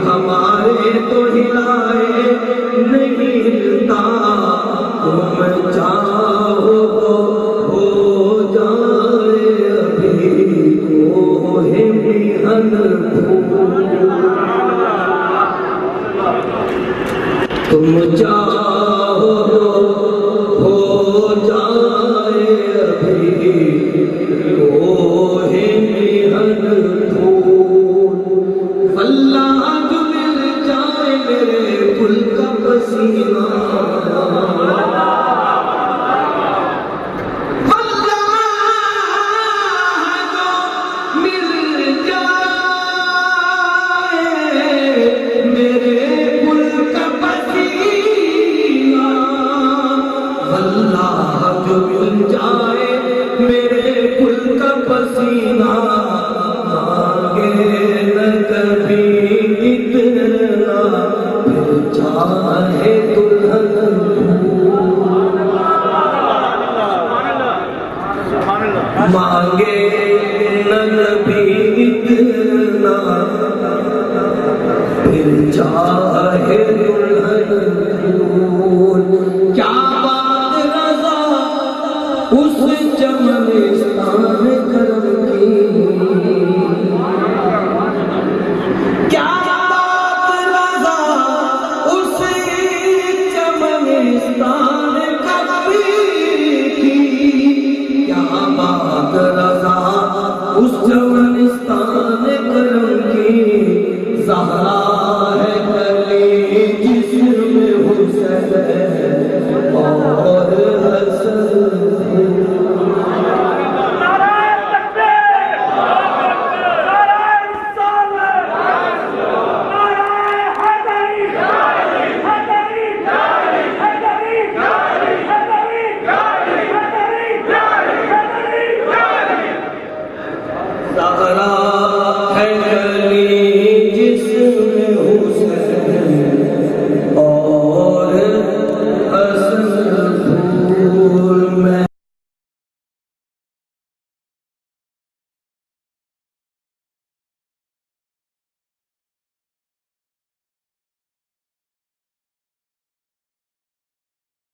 ہمارے تو ہلائے نہیں ہلتا تم چاہو تو ہو جائے ابھی کوہ میہن تم چاہو تو ہو جائے ابھی کوہ میہن اللہ جو مل جائے میرے پل کا پسینہ پسینہ مانگے نہ کبھی اتنا پھر چاہے دلہن مانگے نہ کبھی اتنا پھر چاہے دلہن کیا بات رضا اس چمنستان کرم کی کیا بات رضا اس چمنستان کرم کی کیا بات رضا اس چمنستان کرم کی زہرا ہے کلی جسم حسین اور حسن زہرا